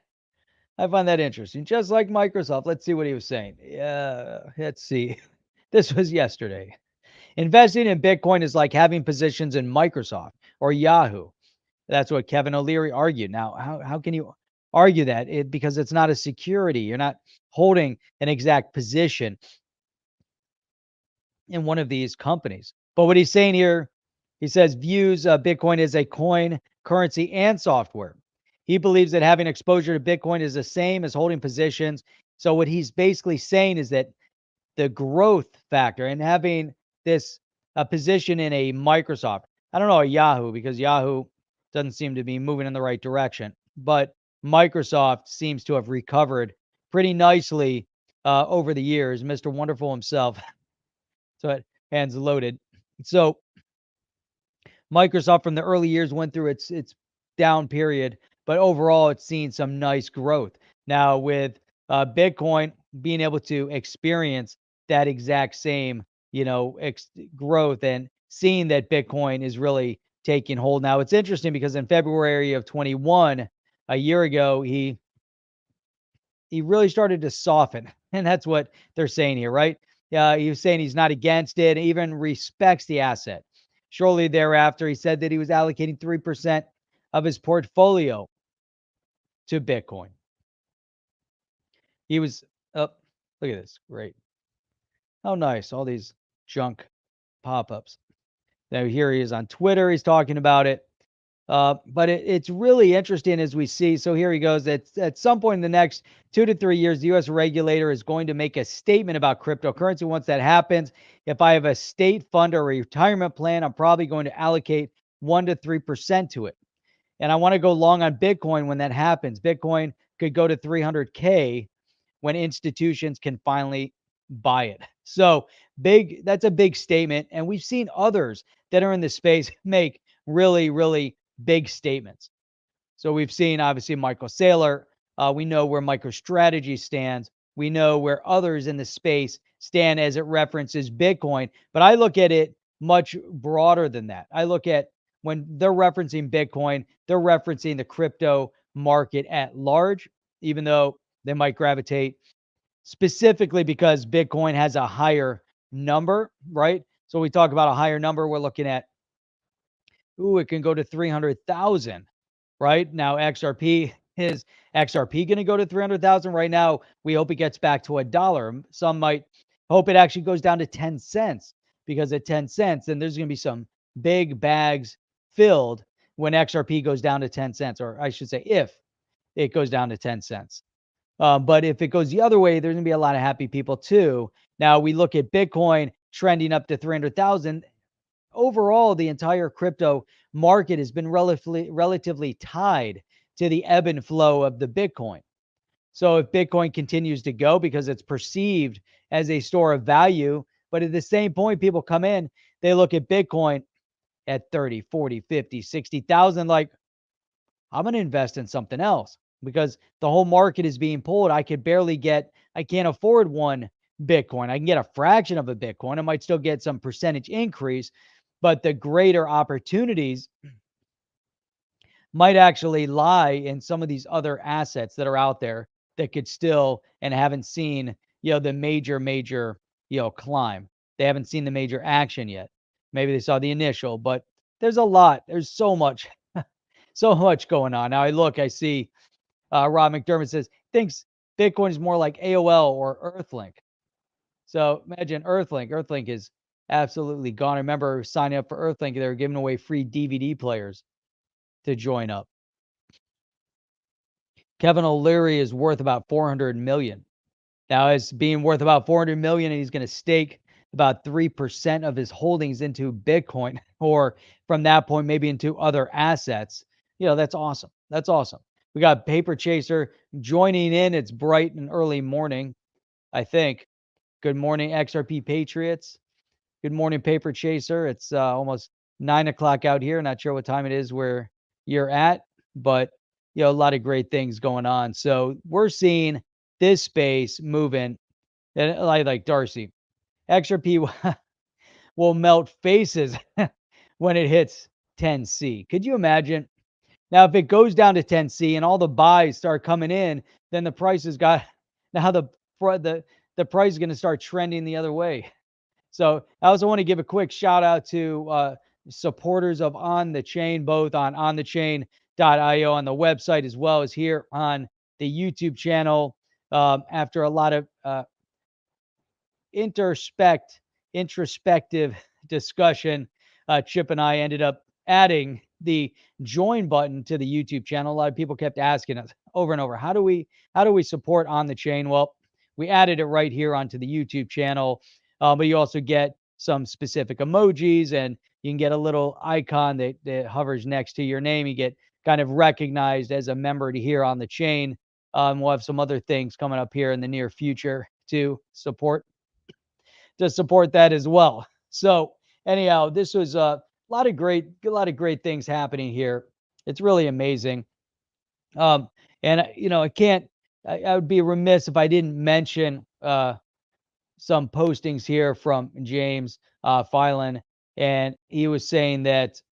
A: find that interesting. Just like Microsoft. Let's see what he was saying. Yeah, let's see. This was yesterday. Investing in Bitcoin is like having positions in Microsoft or Yahoo. That's what Kevin O'Leary argued. Now, how can you argue that? Because it's not a security. You're not holding an exact position in one of these companies. But what he's saying here, he says views Bitcoin as a coin, currency, and software. He believes that having exposure to Bitcoin is the same as holding positions. So what he's basically saying is that the growth factor and having this position in a Microsoft, I don't know, a Yahoo, because Yahoo doesn't seem to be moving in the right direction, but Microsoft seems to have recovered pretty nicely over the years. Mr. Wonderful himself. So hands loaded. So Microsoft from the early years went through its down period, but overall it's seen some nice growth. Now with Bitcoin being able to experience that exact same, growth and seeing that Bitcoin is really taking hold. Now it's interesting because in February of 21, a year ago, he really started to soften, and that's what they're saying here, right? He was saying he's not against it, even respects the asset. Shortly thereafter, he said that he was allocating 3% of his portfolio to Bitcoin. He was up. Look at this. Great. How nice. All these junk pop-ups. Now here he is on Twitter. He's talking about it. But it's really interesting as we see. So here he goes. At some point in the next 2 to 3 years, the U.S. regulator is going to make a statement about cryptocurrency. Once that happens, if I have a state fund or a retirement plan, I'm probably going to allocate 1 to 3% to it. And I want to go long on Bitcoin when that happens. Bitcoin could go to 300K when institutions can finally buy it. So that's a big statement. And we've seen others that are in the space make really, really big statements. So we've seen obviously Michael Saylor. We know where MicroStrategy stands. We know where others in the space stand as it references Bitcoin. But I look at it much broader than that. I look at when they're referencing Bitcoin, they're referencing the crypto market at large, even though they might gravitate specifically because Bitcoin has a higher number, right? So we talk about a higher number. We're looking at, it can go to 300,000, right? Now, is XRP going to go to 300,000 right now? We hope it gets back to $1. Some might hope it actually goes down to 10 cents because at 10 cents, then there's going to be some big bags filled when XRP goes down to 10 cents, or I should say, if it goes down to 10 cents. But if it goes the other way, there's going to be a lot of happy people too. Now we look at Bitcoin trending up to 300,000. Overall, the entire crypto market has been relatively tied to the ebb and flow of the Bitcoin. So if Bitcoin continues to go because it's perceived as a store of value, but at the same point, people come in, they look at Bitcoin at 30, 40, 50, 60,000, like, I'm going to invest in something else because the whole market is being pulled. I can't afford one Bitcoin. I can get a fraction of a Bitcoin. I might still get some percentage increase, but the greater opportunities might actually lie in some of these other assets that are out there that could still and haven't seen, the major, climb. They haven't seen the major action yet. Maybe they saw the initial, but there's so much So much going on. Now I see Rob McDermott says thinks Bitcoin is more like AOL or Earthlink. So imagine Earthlink. Earthlink is absolutely gone. I remember signing up for Earthlink. They were giving away free DVD players to join up. Kevin O'Leary is worth about 400 million. Now it's being worth about 400 million, and he's going to stake about 3% of his holdings into Bitcoin, or from that point, maybe into other assets. That's awesome. That's awesome. We got Paper Chaser joining in. It's bright and early morning, I think. Good morning, XRP Patriots. Good morning, Paper Chaser. It's almost 9 o'clock out here. Not sure what time it is where you're at, but a lot of great things going on. So we're seeing this space moving, and like Darcy, XRP will melt faces when it hits 10C. Could you imagine? Now, if it goes down to 10C and all the buys start coming in, then the price has got now the price is going to start trending the other way. So I also want to give a quick shout out to supporters of On the Chain, both on onthechain.io on the website, as well as here on the YouTube channel. After a lot of introspective discussion, Chip and I ended up adding the join button to the YouTube channel. A lot of people kept asking us over and over, how do we support On the Chain? Well, we added it right here onto the YouTube channel, but you also get some specific emojis, and you can get a little icon that hovers next to your name. You get kind of recognized as a member to here on the chain. We'll have some other things coming up here in the near future to support that as well. So anyhow, this was a lot of great things happening here. It's really amazing. And I would be remiss if I didn't mention some postings here from James Filan, and he was saying that.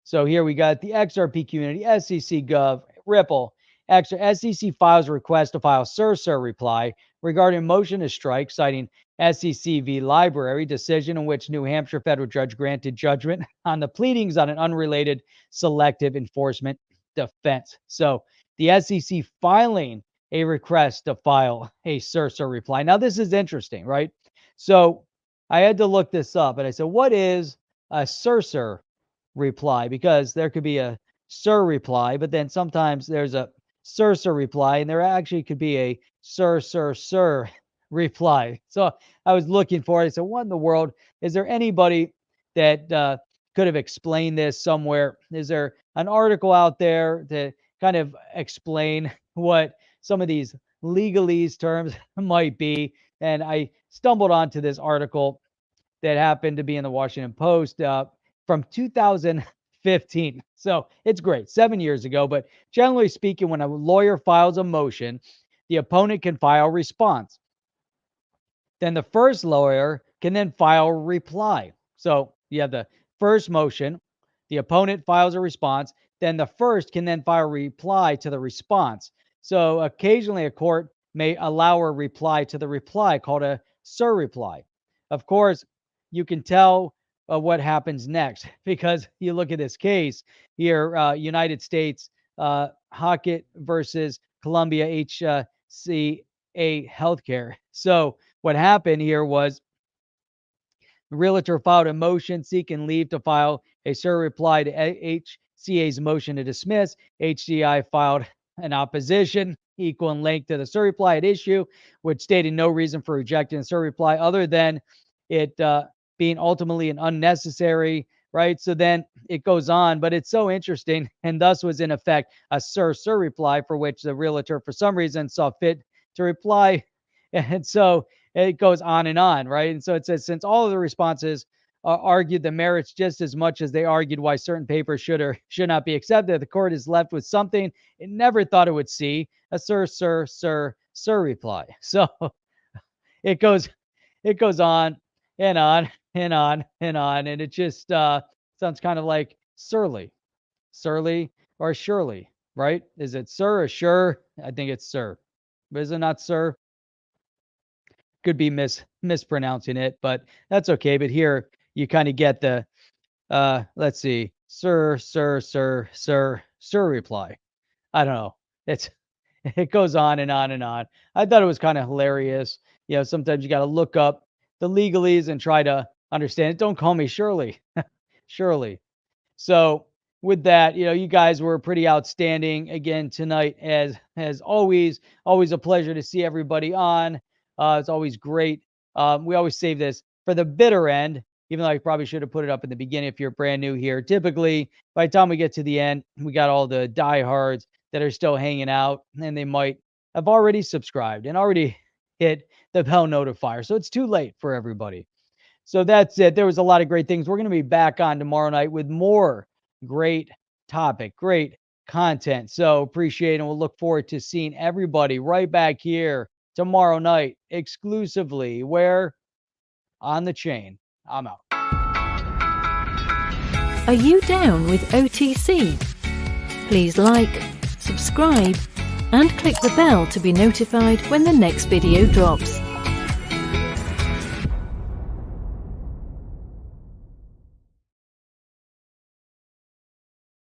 A: So here we got the XRP community, SEC Gov, Ripple. SEC files a request to file Sur-Sur-Reply regarding motion to strike, citing SEC v. Library decision in which New Hampshire federal judge granted judgment on the pleadings on an unrelated selective enforcement defense. So the SEC filing a request to file a Sur-Sur-Reply. Now, this is interesting, right? So I had to look this up, and I said, what is a Sur-Sur-Reply? Because there could be a Sur-Reply, but then sometimes there's a Sur-Sur-Reply, and there actually could be a Sur-Sur-Sur-Reply. So I was looking for it. I said, what in the world? Is there anybody that could have explained this somewhere? Is there an article out there to kind of explain what some of these legalese terms might be? And I stumbled onto this article that happened to be in the Washington Post from 2015. So it's great, 7 years ago. But generally speaking, when a lawyer files a motion, the opponent can file response. Then the first lawyer can then file reply. So you have the first motion, the opponent files a response, then the first can then file reply to the response. So occasionally a court may allow a reply to the reply called a sur-reply. Of course, you can tell what happens next because you look at this case here, United States, Hockett versus Columbia HCA Healthcare. So what happened here was the realtor filed a motion seeking leave to file a sur-reply to HCA's motion to dismiss. HCI filed an opposition equal in length to the sur-reply at issue, which stated no reason for rejecting the sur-reply other than it being ultimately an unnecessary, right? So then it goes on, but it's so interesting, and thus was in effect a sur-reply for which the realtor, for some reason, saw fit to reply. And so it goes on, right? And so it says, since all of the responses argued the merits just as much as they argued why certain papers should or should not be accepted, the court is left with something it never thought it would see, a sur-reply. So it goes on and on and on and on. And it just sounds kind of like surly or surely, right? Is it sir or sure? I think it's sir. But is it not sir? Could be mispronouncing it, but that's okay. But here you kind of get the let's see. Sur-Reply. I don't know. It goes on and on and on. I thought it was kind of hilarious. Sometimes you got to look up the legalese and try to understand it. Don't call me Shirley. Shirley. So with that, you guys were pretty outstanding again tonight, as always. Always a pleasure to see everybody on. It's always great. We always save this for the bitter end, even though I probably should have put it up in the beginning if you're brand new here. Typically, by the time we get to the end, we got all the diehards that are still hanging out, and they might have already subscribed and already hit the bell notifier. So it's too late for everybody. So that's it. There was a lot of great things. We're going to be back on tomorrow night with more great great content. So appreciate it. And we'll look forward to seeing everybody right back here tomorrow night exclusively where on the chain. I'm out.
B: Are you down with OTC? Please like, subscribe, and click the bell to be notified when the next video drops.